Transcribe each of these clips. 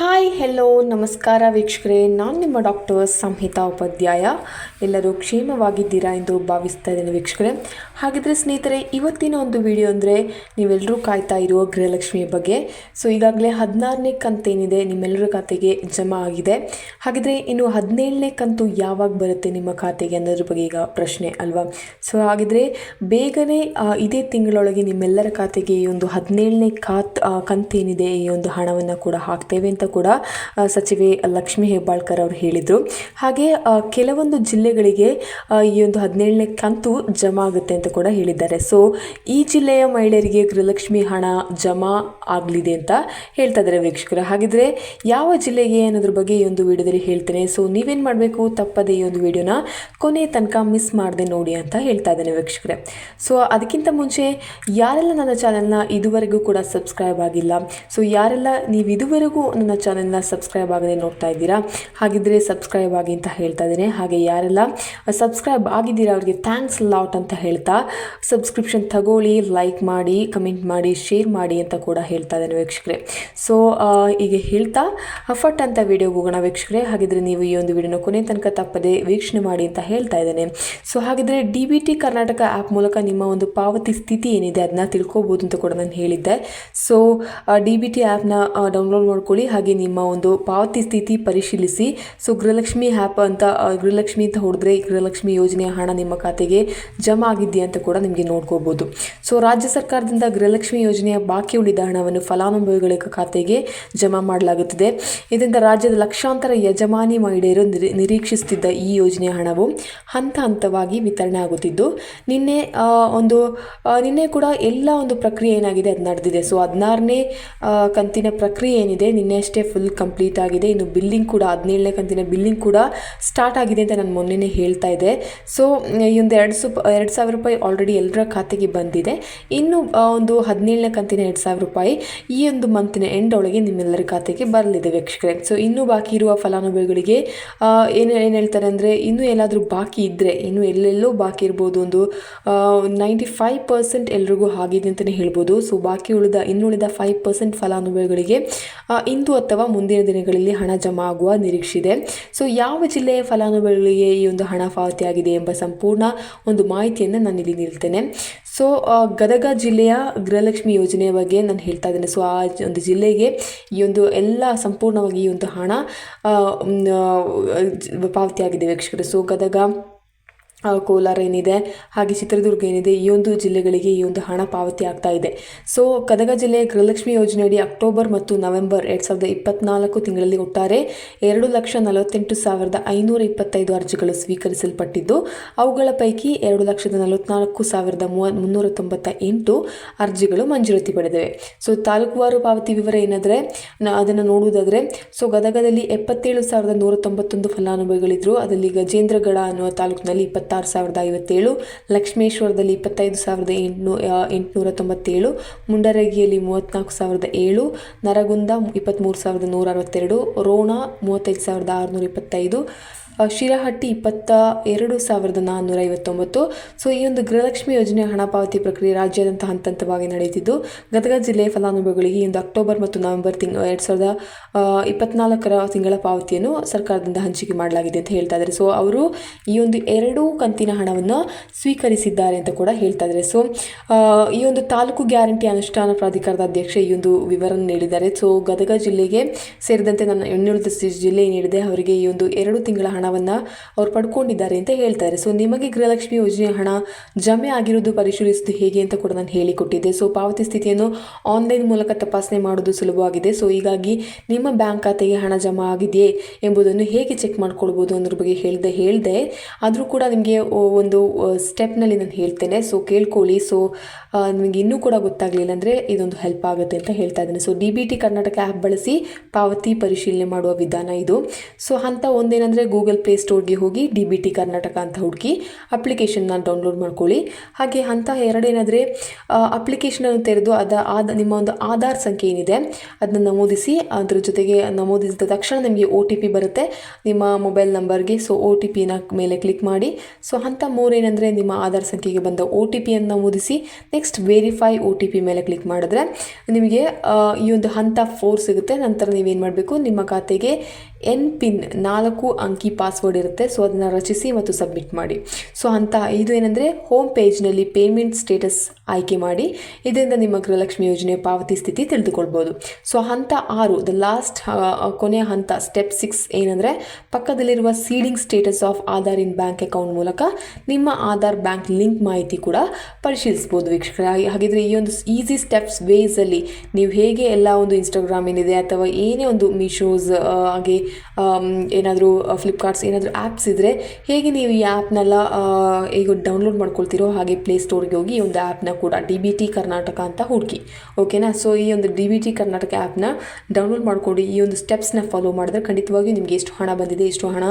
Hi hello ನಮಸ್ಕಾರ ವೀಕ್ಷಕರೇ, ನಾನು ನಿಮ್ಮ ಡಾಕ್ಟರ್ ಸಂಹಿತಾ ಉಪಾಧ್ಯಾಯ. ಎಲ್ಲರೂ ಕ್ಷೇಮವಾಗಿದ್ದೀರಾ ಎಂದು ಭಾವಿಸ್ತಾ ಇದ್ದೇನೆ ವೀಕ್ಷಕರೇ. ಹಾಗಿದ್ರೆ ಸ್ನೇಹಿತರೆ, ಇವತ್ತಿನ ಒಂದು ವಿಡಿಯೋ ಅಂದರೆ ನೀವೆಲ್ಲರೂ ಕಾಯ್ತಾ ಇರುವ ಗೃಹಲಕ್ಷ್ಮಿಯ ಬಗ್ಗೆ. ಸೊ ಈಗಾಗಲೇ 16ನೇ ಕಂತೇನಿದೆ ನಿಮ್ಮೆಲ್ಲರ ಖಾತೆಗೆ ಜಮಾ ಆಗಿದೆ. ಹಾಗಿದ್ರೆ ಇನ್ನು 17ನೇ ಕಂತು ಯಾವಾಗ ಬರುತ್ತೆ ನಿಮ್ಮ ಖಾತೆಗೆ ಅನ್ನೋದ್ರ ಬಗ್ಗೆ ಈಗ ಪ್ರಶ್ನೆ ಅಲ್ವಾ. ಸೊ ಹಾಗಿದ್ರೆ ಬೇಗನೆ ಇದೇ ತಿಂಗಳೊಳಗೆ ನಿಮ್ಮೆಲ್ಲರ ಖಾತೆಗೆ ಈ ಒಂದು 17ನೇ ಕಂತೇನಿದೆ ಈ ಒಂದು ಹಣವನ್ನು ಕೂಡ ಹಾಕ್ತೇವೆ ಅಂತ ಕೂಡ ಸಚಿವೆ ಲಕ್ಷ್ಮಿ ಹೆಬ್ಬಾಳ್ಕರ್ ಅವರು ಹೇಳಿದರು. ಹಾಗೆ ಕೆಲವೊಂದು ಜಿಲ್ಲೆಗಳಿಗೆ ಈ ಒಂದು 17ನೇ ಕಂತು ಜಮಾ ಆಗುತ್ತೆ ಅಂತ ಕೂಡ ಹೇಳಿದ್ದಾರೆ. ಸೊ ಈ ಜಿಲ್ಲೆಯ ಮಹಿಳೆಯರಿಗೆ ಗೃಹಲಕ್ಷ್ಮಿ ಹಣ ಜಮಾ ಆಗಲಿದೆ ಅಂತ ಹೇಳ್ತಾ ಇದ್ದಾರೆ ವೀಕ್ಷಕರು. ಹಾಗಿದ್ರೆ ಯಾವ ಜಿಲ್ಲೆಗೆ ಅನ್ನೋದ್ರ ಬಗ್ಗೆ ಈ ಒಂದು ವಿಡಿಯೋದಲ್ಲಿ ಹೇಳ್ತೇನೆ. ಸೊ ನೀವೇನು ಮಾಡಬೇಕು, ತಪ್ಪದೆ ಈ ಒಂದು ವಿಡಿಯೋನ ಕೊನೆ ತನಕ ಮಿಸ್ ಮಾಡದೆ ನೋಡಿ ಅಂತ ಹೇಳ್ತಾ ಇದ್ದೇನೆ ವೀಕ್ಷಕರೇ. ಸೊ ಅದಕ್ಕಿಂತ ಮುಂಚೆ ಯಾರೆಲ್ಲ ನನ್ನ ಚಾನೆಲ್ನ ಇದುವರೆಗೂ ಕೂಡ ಸಬ್ಸ್ಕ್ರೈಬ್ ಆಗಿಲ್ಲ, ಸೊ ಯಾರೆಲ್ಲ ನೀವು ಇದುವರೆಗೂ ನನ್ನ ಚಾನೆಲ್ನ ಸಬ್ಸ್ಕ್ರೈಬ್ ಆಗದೆ ನೋಡ್ತಾ ಇದ್ದೀರಾ, ಹಾಗಿದ್ರೆ ಸಬ್ಸ್ಕ್ರೈಬ್ ಆಗಿ ಅಂತ ಹೇಳ್ತಾ ಇದ್ದೇನೆ. ಹಾಗೆ ಯಾರೆಲ್ಲ ಸಬ್ಸ್ಕ್ರೈಬ್ ಆಗಿದ್ದೀರಾ ಅವರಿಗೆ ಥ್ಯಾಂಕ್ಸ್ ಲಾಟ್ ಅಂತ ಹೇಳ್ತಾ ಸಬ್ಸ್ಕ್ರಿಪ್ಷನ್ ತಗೊಳ್ಳಿ, ಲೈಕ್ ಮಾಡಿ, ಕಮೆಂಟ್ ಮಾಡಿ, ಶೇರ್ ಮಾಡಿ ಅಂತ ಕೂಡ ಹೇಳ್ತಾ ಇದ್ದೇನೆ ವೀಕ್ಷಕರೇ. ಸೊ ಈಗ ಹೇಳ್ತಾ ಫಟ್ ಅಂತ ವಿಡಿಯೋಗೆ ಹೋಗೋಣ ವೀಕ್ಷಕರೇ. ಹಾಗಿದ್ರೆ ನೀವು ಈ ಒಂದು ವಿಡಿಯೋನ ಕೊನೆ ತನಕ ತಪ್ಪದೆ ವೀಕ್ಷಣೆ ಮಾಡಿ ಅಂತ ಹೇಳ್ತಾ ಇದ್ದೇನೆ. ಸೊ ಹಾಗಿದ್ರೆ DBT ಕರ್ನಾಟಕ ಆ್ಯಪ್ ಮೂಲಕ ನಿಮ್ಮ ಒಂದು ಪಾವತಿ ಸ್ಥಿತಿ ಏನಿದೆ ಅದನ್ನ ತಿಳ್ಕೊಬೋದು ಅಂತ ಕೂಡ ನಾನು ಹೇಳಿದ್ದೆ. ಸೊ DBT ಆ್ಯಪ್ನ ಡೌನ್ಲೋಡ್ ಮಾಡ್ಕೊಳ್ಳಿ, ಹಾಗೆ ನಿಮ್ಮ ಒಂದು ಪಾವತಿ ಸ್ಥಿತಿ ಪರಿಶೀಲಿಸಿ. ಸೊ ಗೃಹಲಕ್ಷ್ಮಿ ಆ್ಯಪ್ ಅಂತ ಗೃಹಲಕ್ಷ್ಮಿ ಅಂತ ಹೊಡೆದ್ರೆ ಗೃಹಲಕ್ಷ್ಮಿ ಯೋಜನೆಯ ಹಣ ನಿಮ್ಮ ಖಾತೆಗೆ ಜಮಾ ಆಗಿದೆಯಾ ಅಂತ ಕೂಡ ನಿಮಗೆ ನೋಡ್ಕೋಬೋದು. ಸೊ ರಾಜ್ಯ ಸರ್ಕಾರದಿಂದ ಗೃಹಲಕ್ಷ್ಮಿ ಯೋಜನೆಯ ಬಾಕಿ ಉಳಿದ ಹಣವನ್ನು ಫಲಾನುಭವಿಗಳ ಖಾತೆಗೆ ಜಮಾ ಮಾಡಲಾಗುತ್ತಿದೆ. ಇದರಿಂದ ರಾಜ್ಯದ ಲಕ್ಷಾಂತರ ಯಜಮಾನಿ ಮಹಿಳೆಯರು ನಿರೀಕ್ಷಿಸುತ್ತಿದ್ದ ಈ ಯೋಜನೆಯ ಹಣವು ಹಂತ ಹಂತವಾಗಿ ವಿತರಣೆ ಆಗುತ್ತಿದ್ದು ನಿನ್ನೆ ಕೂಡ ಎಲ್ಲ ಒಂದು ಪ್ರಕ್ರಿಯೆ ಏನಾಗಿದೆ ಅದು ನಡೆದಿದೆ. ಸೊ 16ನೇ ಕಂತಿನ ಪ್ರಕ್ರಿಯೆ ಏನಿದೆ ನಿನ್ನೆ ಅಷ್ಟೇ ಫುಲ್ ಕಂಪ್ಲೀಟ್ ಆಗಿದೆ. ಇನ್ನು ಬಿಲ್ಲಿಂಗ್ ಕೂಡ 17ನೇ ಕಂತಿನ ಬಿಲ್ಲಿಂಗ್ ಕೂಡ ಸ್ಟಾರ್ಟ್ ಆಗಿದೆ ಅಂತ ನಾನು ಮೊನ್ನೆನೇ ಹೇಳ್ತಾ ಇದ್ದೆ. ಸೊ ಈ ಒಂದು 2,000 ರೂಪಾಯಿ ಆಲ್ರೆಡಿ ಎಲ್ಲರ ಖಾತೆಗೆ ಬಂದಿದೆ. ಇನ್ನು ಒಂದು 17ನೇ ಕಂತಿನ 2,000 ರೂಪಾಯಿ ಈ ಒಂದು ಮಂತಿನ ಎಂಡ್ ಒಳಗೆ ನಿಮ್ಮೆಲ್ಲರ ಖಾತೆಗೆ ಬರಲಿದೆ ವೀಕ್ಷಕರೇ. ಸೊ ಇನ್ನೂ ಬಾಕಿ ಇರುವ ಫಲಾನುಭವಿಗಳಿಗೆ ಏನು ಹೇಳ್ತಾರೆ ಅಂದರೆ, ಇನ್ನೂ ಏನಾದರೂ ಬಾಕಿ ಇದ್ದರೆ, ಇನ್ನು ಎಲ್ಲೆಲ್ಲೋ ಬಾಕಿ ಇರ್ಬೋದು, ಒಂದು 95% ಎಲ್ರಿಗೂ ಆಗಿದೆ ಅಂತಲೇ ಹೇಳ್ಬೋದು. ಸೊ ಬಾಕಿ ಇನ್ನುಳಿದ 5% ಫಲಾನುಭವಿಗಳಿಗೆ ಇಂದು ಅಥವಾ ಮುಂದಿನ ದಿನಗಳಲ್ಲಿ ಹಣ ಜಮಾ ಆಗುವ ನಿರೀಕ್ಷೆ ಇದೆ. ಸೊ ಯಾವ ಜಿಲ್ಲೆಯ ಫಲಾನುಭವಿಗಳಿಗೆ ಈ ಒಂದು ಹಣ ಪಾವತಿಯಾಗಿದೆ ಎಂಬ ಸಂಪೂರ್ಣ ಒಂದು ಮಾಹಿತಿಯನ್ನು ನಾನು ಇಲ್ಲಿ ನೀಡ್ತೇನೆ. ಸೊ ಗದಗ ಜಿಲ್ಲೆಯ ಗೃಹಲಕ್ಷ್ಮಿ ಯೋಜನೆಯ ಬಗ್ಗೆ ನಾನು ಹೇಳ್ತಾ ಇದ್ದೇನೆ. ಸೊ ಆ ಒಂದು ಜಿಲ್ಲೆಗೆ ಈ ಒಂದು ಎಲ್ಲ ಸಂಪೂರ್ಣವಾಗಿ ಈ ಒಂದು ಹಣ ಪಾವತಿಯಾಗಿದೆ ವೀಕ್ಷಕರು. ಸೊ ಗದಗ, ಕೋಲಾರ ಏನಿದೆ, ಹಾಗೆ ಚಿತ್ರದುರ್ಗ ಏನಿದೆ, ಈ ಒಂದು ಜಿಲ್ಲೆಗಳಿಗೆ ಈ ಒಂದು ಹಣ ಪಾವತಿ ಆಗ್ತಾ ಇದೆ. ಸೊ ಗದಗ ಜಿಲ್ಲೆಯ ಗೃಹಲಕ್ಷ್ಮಿ ಯೋಜನೆಯಡಿ ಅಕ್ಟೋಬರ್ ಮತ್ತು ನವೆಂಬರ್ 2024 ತಿಂಗಳಲ್ಲಿ ಒಟ್ಟಾರೆ 2,48,525 ಅರ್ಜಿಗಳು ಸ್ವೀಕರಿಸಲ್ಪಟ್ಟಿದ್ದು, ಅವುಗಳ ಪೈಕಿ 2,44,398 ಅರ್ಜಿಗಳು ಮಂಜೂರಾತಿ ಪಡೆದಿವೆ. ಸೊ ತಾಲೂಕುವಾರು ಪಾವತಿ ವಿವರ ಏನಾದರೆ ಅದನ್ನು ನೋಡುವುದಾದರೆ, ಸೊ ಗದಗದಲ್ಲಿ 77,191 ಫಲಾನುಭವಿಗಳಿದ್ದರು. ಅದರಲ್ಲಿ ಗಜೇಂದ್ರಗಡ ಅನ್ನುವ ತಾಲೂಕಿನಲ್ಲಿ 26,057, ಲಕ್ಷ್ಮೇಶ್ವರದಲ್ಲಿ 25,897, ಮುಂಡರಗಿಯಲ್ಲಿ 34,007, ನರಗುಂದ 23,162, ರೋಣ 35,625, ಶಿರಹಟ್ಟಿ 22,459. ಸೊ ಈ ಒಂದು ಗೃಹಲಕ್ಷ್ಮಿ ಯೋಜನೆಯ ಹಣ ಪಾವತಿ ಪ್ರಕ್ರಿಯೆ ರಾಜ್ಯಾದ್ಯಂತ ಹಂತ ಹಂತವಾಗಿ ನಡೆಯುತ್ತಿದ್ದು, ಗದಗ ಜಿಲ್ಲೆಯ ಫಲಾನುಭವಿಗಳಿಗೆ ಇಂದು ಅಕ್ಟೋಬರ್ ಮತ್ತು ನವೆಂಬರ್ 2024 ತಿಂಗಳ ಪಾವತಿಯನ್ನು ಸರ್ಕಾರದಿಂದ ಹಂಚಿಕೆ ಮಾಡಲಾಗಿದೆ ಅಂತ ಹೇಳ್ತಾ ಇದ್ದಾರೆ. ಸೊ ಅವರು ಈ ಒಂದು 2 ಕಂತಿನ ಹಣವನ್ನು ಸ್ವೀಕರಿಸಿದ್ದಾರೆ ಅಂತ ಕೂಡ ಹೇಳ್ತಾ ಇದ್ದಾರೆ. ಸೊ ಈ ಒಂದು ತಾಲೂಕು ಗ್ಯಾರಂಟಿ ಅನುಷ್ಠಾನ ಪ್ರಾಧಿಕಾರದ ಅಧ್ಯಕ್ಷ ಈ ಒಂದು ವಿವರ ನೀಡಿದ್ದಾರೆ. ಸೊ ಗದಗ ಜಿಲ್ಲೆಗೆ ಸೇರಿದಂತೆ ನನ್ನ ಇನ್ನುಳಿದ ಜಿಲ್ಲೆ ಏನಿದೆ ಅವರಿಗೆ ಈ ಒಂದು 2 ತಿಂಗಳ ಹಣವನ್ನು ಅವರು ಪಡ್ಕೊಂಡಿದ್ದಾರೆ ಅಂತ ಹೇಳ್ತಾರೆ. ಸೊ ನಿಮಗೆ ಗೃಹಲಕ್ಷ್ಮಿ ಯೋಜನೆಯ ಹಣ ಜಮೆ ಆಗಿರುವುದು ಪರಿಶೀಲಿಸುವುದು ಹೇಗೆ ಅಂತ ಕೂಡ ನಾನು ಹೇಳಿಕೊಟ್ಟಿದ್ದೆ. ಸೊ ಪಾವತಿ ಸ್ಥಿತಿಯನ್ನು ಆನ್ಲೈನ್ ಮೂಲಕ ತಪಾಸಣೆ ಮಾಡೋದು ಸುಲಭವಾಗಿದೆ. ಸೊ ಹೀಗಾಗಿ ನಿಮ್ಮ ಬ್ಯಾಂಕ್ ಖಾತೆಗೆ ಹಣ ಜಮಾ ಆಗಿದೆಯೇ ಎಂಬುದನ್ನು ಹೇಗೆ ಚೆಕ್ ಮಾಡ್ಕೊಳ್ಬೋದು ಅನ್ನೋದ್ರ ಬಗ್ಗೆ ಹೇಳಿದೆ ಆದರೂ ಕೂಡ ನಿಮಗೆ ಒಂದು ಸ್ಟೆಪ್ನಲ್ಲಿ ನಾನು ಹೇಳ್ತೇನೆ. ಸೊ ಕೇಳ್ಕೊಳ್ಳಿ. ಸೊ ನಿಮಗೆ ಇನ್ನೂ ಕೂಡ ಗೊತ್ತಾಗಲಿಲ್ಲ ಅಂದರೆ ಇದೊಂದು ಹೆಲ್ಪ್ ಆಗುತ್ತೆ ಅಂತ ಹೇಳ್ತಾ ಇದ್ದೇನೆ. ಸೊ DBT ಕರ್ನಾಟಕ ಆ್ಯಪ್ ಬಳಸಿ ಪಾವತಿ ಪರಿಶೀಲನೆ ಮಾಡುವ ವಿಧಾನ ಇದು. ಸೊ ಹಂತ ಒಂದೇನೆಂದರೆ ಗೂಗಲ್ ಗೂಗಲ್ ಪ್ಲೇಸ್ಟೋರ್ಗೆ ಹೋಗಿ DBT ಕರ್ನಾಟಕ ಅಂತ ಹುಡುಕಿ ಅಪ್ಲಿಕೇಶನ್ನ ಡೌನ್ಲೋಡ್ ಮಾಡ್ಕೊಳ್ಳಿ. ಹಾಗೆ ಹಂತ 2 ಏನಂದರೆ ಅಪ್ಲಿಕೇಶನನ್ನು ತೆರೆದು ನಿಮ್ಮ ಒಂದು ಆಧಾರ್ ಸಂಖ್ಯೆ ಏನಿದೆ ಅದನ್ನು ನಮೂದಿಸಿ. ಅದರ ಜೊತೆಗೆ ನಮೂದಿಸಿದ ತಕ್ಷಣ ನಿಮಗೆ OTP ಬರುತ್ತೆ ನಿಮ್ಮ ಮೊಬೈಲ್ ನಂಬರ್ಗೆ. ಸೊ OTPನ ಮೇಲೆ ಕ್ಲಿಕ್ ಮಾಡಿ. ಸೊ ಹಂತ 3 ಏನಂದರೆ ನಿಮ್ಮ ಆಧಾರ್ ಸಂಖ್ಯೆಗೆ ಬಂದ OTPಯನ್ನು ನಮೂದಿಸಿ. ನೆಕ್ಸ್ಟ್ ವೆರಿಫೈ OTP ಮೇಲೆ ಕ್ಲಿಕ್ ಮಾಡಿದ್ರೆ ನಿಮಗೆ ಈ ಒಂದು ಹಂತ 4 ಸಿಗುತ್ತೆ. ನಂತರ ನೀವೇನು ಮಾಡಬೇಕು, ನಿಮ್ಮ ಖಾತೆಗೆ NPIN 4 ಅಂಕಿ ಪಾಸ್ವರ್ಡ್ ಇರುತ್ತೆ. ಸೊ ಅದನ್ನು ರಚಿಸಿ ಮತ್ತು ಸಬ್ಮಿಟ್ ಮಾಡಿ. ಸೊ ಹಂತ 5 ಏನಂದರೆ ಹೋಮ್ ಪೇಜ್ನಲ್ಲಿ ಪೇಮೆಂಟ್ ಸ್ಟೇಟಸ್ ಆಯ್ಕೆ ಮಾಡಿ. ಇದರಿಂದ ನಿಮ್ಮ ಗೃಹಲಕ್ಷ್ಮಿ ಯೋಜನೆಯ ಪಾವತಿ ಸ್ಥಿತಿ ತಿಳಿದುಕೊಳ್ಬೋದು. ಸೊ ಹಂತ 6 ದ ಲಾಸ್ಟ್ ಕೊನೆಯ ಹಂತ ಸ್ಟೆಪ್ 6 ಏನಂದರೆ ಪಕ್ಕದಲ್ಲಿರುವ seeding status of Aadhaar in bank account ಮೂಲಕ ನಿಮ್ಮ ಆಧಾರ್ ಬ್ಯಾಂಕ್ ಲಿಂಕ್ ಮಾಹಿತಿ ಕೂಡ ಪರಿಶೀಲಿಸ್ಬೋದು ವೀಕ್ಷಕರ. ಹಾಗಿದ್ರೆ ಈ ಒಂದು ಈಸಿ ಸ್ಟೆಪ್ಸ್ ವೇಸಲ್ಲಿ ನೀವು ಹೇಗೆ ಎಲ್ಲ ಒಂದು ಇನ್ಸ್ಟಾಗ್ರಾಮ್ ಏನಿದೆ ಅಥವಾ ಏನೇ ಒಂದು ಮೀಶೋಸ್ ಹಾಗೆ ಏನಾದರೂ ಫ್ಲಿಪ್ಕಾರ್ಟ್ಸ್ ಏನಾದರೂ ಆ್ಯಪ್ಸ್ ಇದ್ದರೆ ಹೇಗೆ ನೀವು ಈ ಆ್ಯಪ್ನೆಲ್ಲ ಈಗ ಡೌನ್ಲೋಡ್ ಮಾಡ್ಕೊಳ್ತೀರೋ ಹಾಗೆ ಪ್ಲೇಸ್ಟೋರ್ಗೆ ಹೋಗಿ ಈ ಒಂದು ಆ್ಯಪ್ನ ಕೂಡ DBT ಕರ್ನಾಟಕ ಅಂತ ಹುಡುಕಿ. ಓಕೆನಾ. ಸೊ ಈ ಒಂದು DBT ಕರ್ನಾಟಕ ಆ್ಯಪ್ನ ಡೌನ್ಲೋಡ್ ಮಾಡ್ಕೊಂಡು ಈ ಒಂದು ಸ್ಟೆಪ್ಸ್ನ ಫಾಲೋ ಮಾಡಿದ್ರೆ ಖಂಡಿತವಾಗಿಯೂ ನಿಮಗೆ ಎಷ್ಟು ಹಣ ಬಂದಿದೆ, ಎಷ್ಟು ಹಣ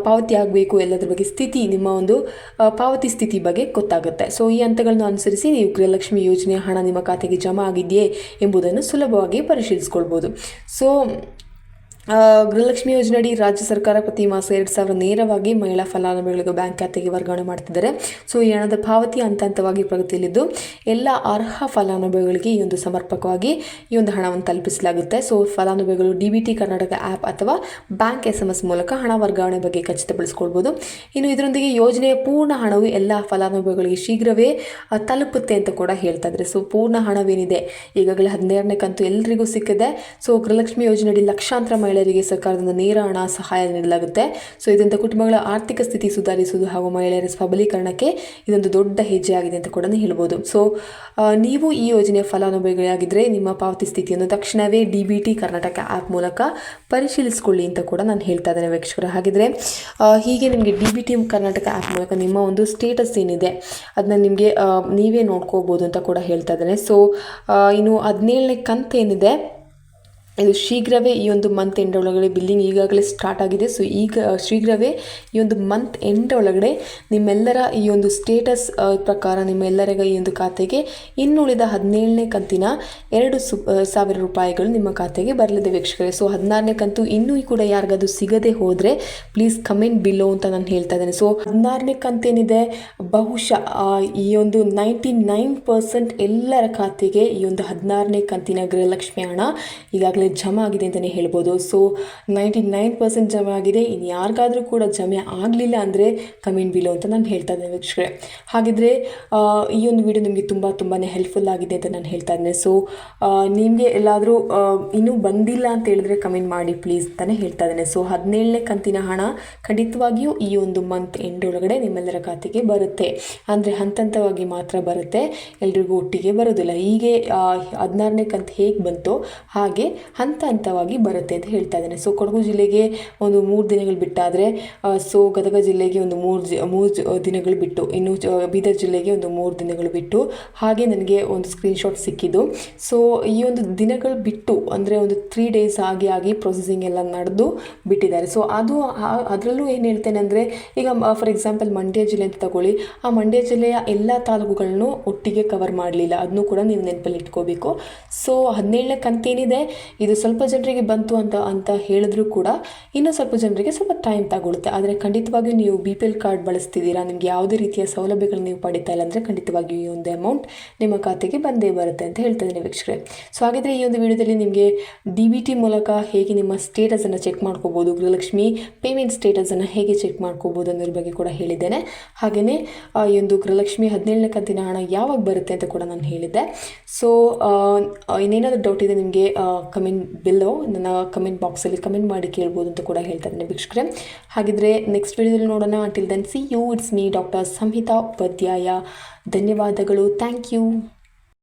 ಪಾವತಿ ಆಗಬೇಕು ಎಲ್ಲದರ ಬಗ್ಗೆ ಸ್ಥಿತಿ, ನಿಮ್ಮ ಒಂದು ಪಾವತಿ ಸ್ಥಿತಿ ಬಗ್ಗೆ ಗೊತ್ತಾಗುತ್ತೆ. ಸೊ ಈ ಹಂತಗಳನ್ನು ಅನುಸರಿಸಿ ನೀವು ಗೃಹಲಕ್ಷ್ಮಿ ಯೋಜನೆಯ ಹಣ ನಿಮ್ಮ ಖಾತೆಗೆ ಜಮಾ ಆಗಿದೆಯೇ ಎಂಬುದನ್ನು ಸುಲಭವಾಗಿ ಪರಿಶೀಲಿಸ್ಕೊಳ್ಬೋದು. ಸೊ ಗೃಹಲಕ್ಷ್ಮಿ ಯೋಜನೆಯಡಿ ರಾಜ್ಯ ಸರ್ಕಾರ ಪ್ರತಿ ಮಾಸ 2,000 ನೇರವಾಗಿ ಮಹಿಳಾ ಫಲಾನುಭವಿಗಳಿಗೆ ಬ್ಯಾಂಕ್ ಖಾತೆಗೆ ವರ್ಗಾವಣೆ ಮಾಡ್ತಿದ್ದಾರೆ. ಸೊ ಈ ಹಣದ ಪಾವತಿ ಹಂತ ಹಂತವಾಗಿ ಪ್ರಗತಿಯಲ್ಲಿದ್ದು ಎಲ್ಲ ಅರ್ಹ ಫಲಾನುಭವಿಗಳಿಗೆ ಈ ಒಂದು ಸಮರ್ಪಕವಾಗಿ ಈ ಒಂದು ಹಣವನ್ನು ತಲುಪಿಸಲಾಗುತ್ತೆ. ಸೊ ಫಲಾನುಭವಿಗಳು DBT ಕರ್ನಾಟಕ ಆ್ಯಪ್ ಅಥವಾ ಬ್ಯಾಂಕ್ SMS ಮೂಲಕ ಹಣ ವರ್ಗಾವಣೆ ಬಗ್ಗೆ ಖಚಿತಪಡಿಸ್ಕೊಳ್ಬೋದು. ಇನ್ನು ಇದರೊಂದಿಗೆ ಯೋಜನೆಯ ಪೂರ್ಣ ಹಣವು ಎಲ್ಲ ಫಲಾನುಭವಿಗಳಿಗೆ ಶೀಘ್ರವೇ ತಲುಪುತ್ತೆ ಅಂತ ಕೂಡ ಹೇಳ್ತಾ ಇದ್ದಾರೆ. ಸೊ ಪೂರ್ಣ ಹಣವೇನಿದೆ ಈಗಾಗಲೇ 12ನೇ ಕಂತು ಎಲ್ಲರಿಗೂ ಸಿಕ್ಕಿದೆ. ಸೊ ಗೃಹಲಕ್ಷ್ಮಿ ಯೋಜನೆಯಡಿ ಲಕ್ಷಾಂತರ ಮಹಿಳೆಯರಿಗೆ ಸರ್ಕಾರದಿಂದ ನೇರ ಹಣ ಸಹಾಯ ನೀಡಲಾಗುತ್ತೆ. ಸೊ ಇದರಿಂದ ಕುಟುಂಬಗಳ ಆರ್ಥಿಕ ಸ್ಥಿತಿ ಸುಧಾರಿಸುವುದು ಹಾಗೂ ಮಹಿಳೆಯರ ಸಬಲೀಕರಣಕ್ಕೆ ಇದೊಂದು ದೊಡ್ಡ ಹೆಜ್ಜೆ ಆಗಿದೆ ಅಂತ ಕೂಡ ಹೇಳ್ಬೋದು. ಸೊ ನೀವು ಈ ಯೋಜನೆಯ ಫಲಾನುಭವಿಗಳಾಗಿದ್ದರೆ ನಿಮ್ಮ ಪಾವತಿ ಸ್ಥಿತಿಯನ್ನು ತಕ್ಷಣವೇ DBT ಕರ್ನಾಟಕ ಆ್ಯಪ್ ಮೂಲಕ ಪರಿಶೀಲಿಸಿಕೊಳ್ಳಿ ಅಂತ ಕೂಡ ನಾನು ಹೇಳ್ತಾ ಇದ್ದೇನೆ ವೀಕ್ಷಕರ. ಹಾಗಿದ್ರೆ ಹೀಗೆ ನಿಮಗೆ DBT ಕರ್ನಾಟಕ ಆ್ಯಪ್ ಮೂಲಕ ನಿಮ್ಮ ಒಂದು ಸ್ಟೇಟಸ್ ಏನಿದೆ ಅದನ್ನ ನಿಮಗೆ ನೀವೇ ನೋಡ್ಕೋಬೋದು ಅಂತ ಕೂಡ ಹೇಳ್ತಾ ಇದ್ದೇನೆ. ಸೊ ಇನ್ನು 17ನೇ ಕಂತು ಏನಿದೆ ಇದು ಶೀಘ್ರವೇ ಈ ಒಂದು ಮಂತ್ ಎಂಡ್ ಒಳಗಡೆ ಬಿಲ್ಲಿಂಗ್ ಈಗಾಗಲೇ ಸ್ಟಾರ್ಟ್ ಆಗಿದೆ. ಸೊ ಈಗ ಶೀಘ್ರವೇ ಈ ಒಂದು ಮಂತ್ ಎಂಡ್ ಒಳಗಡೆ ನಿಮ್ಮೆಲ್ಲರ ಈ ಒಂದು ಸ್ಟೇಟಸ್ ಪ್ರಕಾರ ನಿಮ್ಮೆಲ್ಲರಿಗ ಈ ಒಂದು ಖಾತೆಗೆ ಇನ್ನುಳಿದ 17ನೇ ಕಂತಿನ 2,000 ರೂಪಾಯಿಗಳು ನಿಮ್ಮ ಖಾತೆಗೆ ಬರಲಿದೆ ವೀಕ್ಷಕರೇ. ಸೊ 16ನೇ ಕಂತು ಇನ್ನೂ ಕೂಡ ಯಾರಿಗಾದ್ರು ಸಿಗದೆ ಹೋದರೆ ಪ್ಲೀಸ್ ಕಮೆಂಟ್ ಬಿಲೋ ಅಂತ ನಾನು ಹೇಳ್ತಾ ಇದ್ದೇನೆ. ಸೊ 16ನೇ ಕಂತೇನಿದೆ ಬಹುಶಃ ಈ ಒಂದು 99% ಎಲ್ಲರ ಖಾತೆಗೆ ಈ ಒಂದು 16ನೇ ಕಂತಿನ ಗೃಹಲಕ್ಷ್ಮಿ ಹಣ ಈಗಾಗಲೇ ಜಮಾ ಆಗಿದೆ ಅಂತಲೇ ಹೇಳ್ಬೋದು. ಸೊ 99% ಜಮಾ ಆಗಿದೆ. ಇನ್ನು ಯಾರಿಗಾದರೂ ಕೂಡ ಜಮೆ ಆಗಲಿಲ್ಲ ಅಂದರೆ ಕಮೆಂಟ್ ಬಿಲೋ ಅಂತ ನಾನು ಹೇಳ್ತಾ ಇದ್ದೇನೆ ವೀಕ್ಷಕರೇ. ಹಾಗಿದ್ರೆ ಈ ಒಂದು ವಿಡಿಯೋ ನಿಮಗೆ ತುಂಬಾ ಹೆಲ್ಪ್ಫುಲ್ ಆಗಿದೆ ಅಂತ ನಾನು ಹೇಳ್ತಾ ಇದ್ದೇನೆ. ಸೊ ನಿಮಗೆ ಎಲ್ಲಾದರೂ ಇನ್ನೂ ಬಂದಿಲ್ಲ ಅಂತ ಹೇಳಿದ್ರೆ ಕಮೆಂಟ್ ಮಾಡಿ ಪ್ಲೀಸ್ ಅಂತಲೇ ಹೇಳ್ತಾ ಇದ್ದೇನೆ. ಸೊ 17ನೇ ಕಂತಿನ ಹಣ ಖಂಡಿತವಾಗಿಯೂ ಈ ಒಂದು ಮಂತ್ ಎಂಡ್ ಒಳಗಡೆ ನಿಮ್ಮೆಲ್ಲರ ಖಾತೆಗೆ ಬರುತ್ತೆ. ಅಂದರೆ ಹಂತವಾಗಿ ಮಾತ್ರ ಬರುತ್ತೆ, ಎಲ್ರಿಗೂ ಒಟ್ಟಿಗೆ ಬರೋದಿಲ್ಲ. ಹೀಗೆ 16ನೇ ಕಂತು ಹೇಗೆ ಬಂತೋ ಹಾಗೆ ಹಂತವಾಗಿ ಬರುತ್ತೆ ಅಂತ ಹೇಳ್ತಾ ಇದ್ದೇನೆ. ಸೊ ಕೊಡಗು ಜಿಲ್ಲೆಗೆ ಒಂದು 3 ದಿನಗಳು ಬಿಟ್ಟಾದರೆ ಸೊ ಗದಗ ಜಿಲ್ಲೆಗೆ ಒಂದು 3 ದಿನಗಳು ಬಿಟ್ಟು, ಇನ್ನು ಬೀದರ್ ಜಿಲ್ಲೆಗೆ ಒಂದು 3 ದಿನಗಳು ಬಿಟ್ಟು ಹಾಗೆ ನನಗೆ ಒಂದು ಸ್ಕ್ರೀನ್ಶಾಟ್ ಸಿಕ್ಕಿದ್ದು. ಸೊ ಈ ಒಂದು ದಿನಗಳು ಬಿಟ್ಟು ಅಂದರೆ ಒಂದು 3 ಡೇಸ್ ಆಗಿ ಪ್ರೊಸೆಸಿಂಗ್ ಎಲ್ಲ ನಡೆದು ಬಿಟ್ಟಿದ್ದಾರೆ. ಸೊ ಅದರಲ್ಲೂ ಏನು ಹೇಳ್ತೇನೆ ಅಂದರೆ ಈಗ ಫಾರ್ ಎಕ್ಸಾಂಪಲ್ ಮಂಡ್ಯ ಜಿಲ್ಲೆ ಅಂತ ತಗೊಳ್ಳಿ, ಆ ಮಂಡ್ಯ ಜಿಲ್ಲೆಯ ಎಲ್ಲ ತಾಲೂಕುಗಳನ್ನು ಒಟ್ಟಿಗೆ ಕವರ್ ಮಾಡಲಿಲ್ಲ, ಅದನ್ನು ಕೂಡ ನೀವು ನೆನಪಲ್ಲಿ ಇಟ್ಕೋಬೇಕು. ಸೊ 17ನೇ ಕಂತೇನಿದೆ ಇದು ಸ್ವಲ್ಪ ಜನರಿಗೆ ಬಂತು ಅಂತ ಹೇಳಿದ್ರು ಕೂಡ ಇನ್ನೂ ಸ್ವಲ್ಪ ಜನರಿಗೆ ಸ್ವಲ್ಪ ಟೈಮ್ ತಗೊಳುತ್ತೆ. ಆದರೆ ಖಂಡಿತವಾಗಿಯೂ ನೀವು BPL ಕಾರ್ಡ್ ಬಳಸ್ತಿದ್ದೀರಾ, ನಿಮಗೆ ಯಾವುದೇ ರೀತಿಯ ಸೌಲಭ್ಯಗಳನ್ನು ನೀವು ಪಡಿತಾ ಇಲ್ಲ ಅಂದರೆ ಖಂಡಿತವಾಗಿಯೂ ಈ ಒಂದು ಅಮೌಂಟ್ ನಿಮ್ಮ ಖಾತೆಗೆ ಬಂದೇ ಬರುತ್ತೆ ಅಂತ ಹೇಳ್ತಾ ಇದ್ದೀನಿ ವೀಕ್ಷಕರೇ. ಸೊ ಹಾಗಿದ್ರೆ ಈ ಒಂದು ವಿಡಿಯೋದಲ್ಲಿ ನಿಮಗೆ DBT ಮೂಲಕ ಹೇಗೆ ನಿಮ್ಮ ಸ್ಟೇಟಸನ್ನು ಚೆಕ್ ಮಾಡ್ಕೋಬೋದು, ಗೃಹಲಕ್ಷ್ಮಿ ಪೇಮೆಂಟ್ ಸ್ಟೇಟಸನ್ನು ಹೇಗೆ ಚೆಕ್ ಮಾಡ್ಕೋಬೋದು ಅನ್ನೋದ್ರ ಬಗ್ಗೆ ಕೂಡ ಹೇಳಿದ್ದೇನೆ. ಹಾಗೆಯೇ ಈ ಒಂದು ಗೃಹಲಕ್ಷ್ಮಿ 17ನೇ ಕಂತಿನ ಹಣ ಯಾವಾಗ ಬರುತ್ತೆ ಅಂತ ಕೂಡ ನಾನು ಹೇಳಿದ್ದೆ. ಸೊ ಇನ್ನೇನಾದರೂ ಡೌಟ್ ಇದೆ ನಿಮಗೆ ಕಮೆಂಟ್ ಬಿಲೋ ನನ್ನ ಕಮೆಂಟ್ ಬಾಕ್ಸಲ್ಲಿ ಕಮೆಂಟ್ ಮಾಡಿ ಕೇಳ್ಬೋದು ಅಂತ ಕೂಡ ಹೇಳ್ತಾ ಇದ್ದೀನಿ ವೀಕ್ಷಕರೇ. ಹಾಗಿದ್ರೆ ನೆಕ್ಸ್ಟ್ ವಿಡಿಯೋದಲ್ಲಿ ನೋಡೋಣ. Until then see you, it's me doctor Samhita Upadhyay. ಧನ್ಯವಾದಗಳು. Thank you.